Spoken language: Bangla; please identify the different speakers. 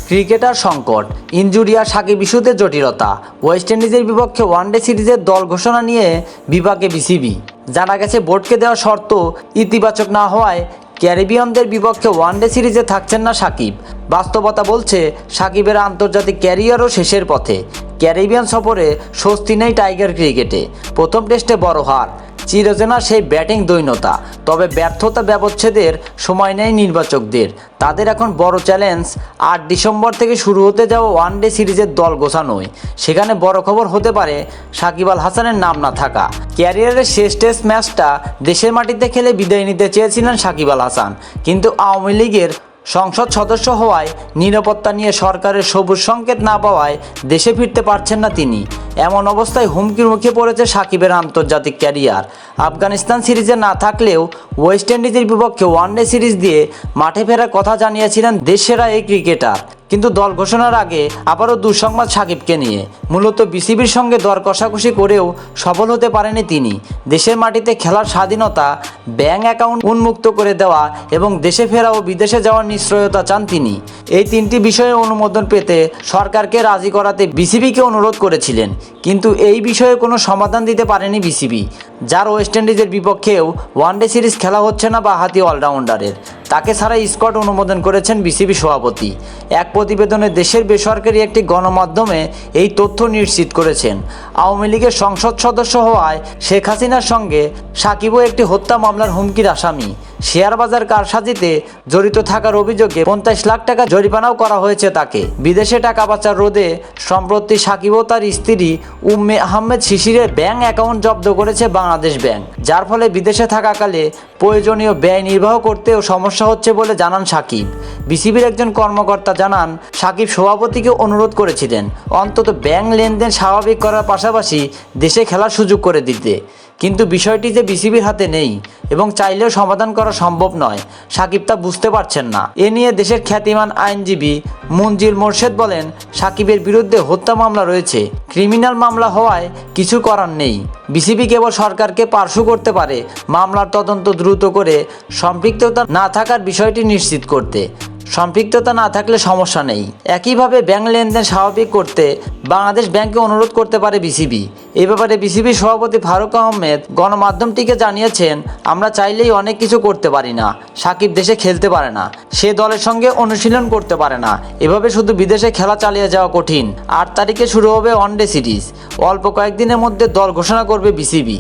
Speaker 1: ক্রিকেটার সংকট, ইনজুরি আর সাকিব ইস্যুতে জটিলতা। ওয়েস্ট ইন্ডিজের বিপক্ষে ওয়ানডে সিরিজের দল ঘোষণা নিয়ে বিপাকে বিসিবি। জানা গেছে বোর্ডকে দেওয়া শর্ত ইতিবাচক না হওয়ায় ক্যারিবিয়ানদের বিপক্ষে ওয়ানডে সিরিজে থাকছেন না সাকিব। বাস্তবতা বলছে সাকিবের আন্তর্জাতিক ক্যারিয়ারও শেষের পথে। ক্যারিবিয়ান সফরে স্বস্তি নেই টাইগার ক্রিকেটে। প্রথম টেস্টে বড় হার, চিরচেনা সেই ব্যাটিং দৈন্যতা। তবে ব্যর্থতা ব্যবচ্ছেদের সময় নেই নির্বাচকদের। তাদের এখন বড় চ্যালেঞ্জ 8 ডিসেম্বর থেকে শুরু হতে যাওয়া ওয়ানডে সিরিজের দল গোছানোই। সেখানে বড় খবর হতে পারে সাকিব আল হাসানের নাম না থাকা। ক্যারিয়ারের শেষ টেস্ট ম্যাচটা দেশের মাটিতে খেলে বিদায় নিতে চেয়েছিলেন সাকিব আল হাসান, কিন্তু আওয়ামী লীগের সংসদ সদস্য হওয়ায় নিরাপত্তা নিয়ে সরকারের সবুজ সংকেত না পাওয়ায় দেশে ফিরতে পারছেন না তিনি। এমন অবস্থায় হুমকির মুখে পড়েছে সাকিবের আন্তর্জাতিক ক্যারিয়ার। আফগানিস্তান সিরিজে না থাকলেও ওয়েস্ট ইন্ডিজের বিপক্ষে ওয়ানডে সিরিজ দিয়ে মাঠে ফেরার কথা জানিয়েছিলেন দেশসেরা এই ক্রিকেটার। কিন্তু দল ঘোষণার আগে আবারও দুঃসংবাদ সাকিবকে নিয়ে। মূলত বিসিবির সঙ্গে দর কষাকষি করেও সফল হতে পারেনি তিনি। দেশের মাটিতে খেলার স্বাধীনতা, ব্যাংক অ্যাকাউন্ট উন্মুক্ত করে দেওয়া এবং দেশে ফেরা ও বিদেশে যাওয়ার নিশ্চয়তা চান তিনি। এই 3টি বিষয়ে অনুমোদন পেতে সরকারকে রাজি করাতে বিসিবিকে অনুরোধ করেছিলেন, কিন্তু এই বিষয়ে কোনো সমাধান দিতে পারেনি বিসিবি। যার ওয়েস্ট ইন্ডিজের বিপক্ষেও ওয়ানডে সিরিজ খেলা হচ্ছে না বাঁহাতি অলরাউন্ডারের। তাকে ছাড়া স্কোয়াড অনুমোদন করেছেন বিসিবি সভাপতি। এক প্রতিবেদনে দেশের বেসরকারি একটি গণমাধ্যমে এই তথ্য নিশ্চিত করেছেন। আওয়ামী লীগের সংসদ সদস্য হওয়ায় শেখ হাসিনার সঙ্গে সাকিবও একটি হত্যা মামলার হুমকির আসামি। শেয়ার বাজার কারসাজিতে জড়িত থাকার অভিযোগে 50 লাখ টাকা জরিমানাও করা হয়েছে তাকে। বিদেশে টাকা পাচার রোধে সম্প্রতি সাকিব ও তার স্ত্রী উম্মে আহমেদ শিশিরের ব্যাংক অ্যাকাউন্ট জব্দ করেছে বাংলাদেশ ব্যাংক, যার ফলে বিদেশে থাকাকালে প্রয়োজনীয় ব্যয় নির্বাহ করতেও সমস্যা হচ্ছে বলে জানান সাকিব। বিসিবির একজন কর্মকর্তা জানান, সাকিব সভাপতিকে অনুরোধ করেছিলেন অন্তত ব্যাংক লেনদেন স্বাভাবিক করার পাশাপাশি দেশে খেলার সুযোগ করে দিতে। কিন্তু বিষয়টি যে বিসিবির হাতে নেই এবং চাইলেও সমাধান করা সম্ভব নয়, সাকিব তা বুঝতে পারছেন না। এ নিয়ে দেশের খ্যাতিমান আইনজীবী মঞ্জিল মোরশেদ বলেন, সাকিবের বিরুদ্ধে হত্যা মামলা রয়েছে। ক্রিমিনাল মামলা হওয়ায় কিছু করার নেই। বিসিবি কেবল সরকারকে পার্শ্ব করতে পারে মামলার তদন্ত দ্রুত করে সম্পৃক্ততা না থাকার বিষয়টি নিশ্চিত করতে। সম্পৃক্ততা না থাকলে সমস্যা নেই। একইভাবে ব্যাংক লেনদেন স্বাভাবিক করতে বাংলাদেশ ব্যাংকে অনুরোধ করতে পারে বিসিবি। এ ব্যাপারে বিসিবির সভাপতি ফারুক আহমেদ গণমাধ্যমটিকে জানিয়েছেন, আমরা চাইলেই অনেক কিছু করতে পারি না। সাকিব দেশে খেলতে পারে না, সে দলের সঙ্গে অনুশীলন করতে পারে না। এভাবে শুধু বিদেশে খেলা চালিয়ে যাওয়া কঠিন। 8 তারিখে শুরু হবে ওয়ানডে সিরিজ। অল্প কয়েকদিনের মধ্যে দল ঘোষণা করবে বিসিবি।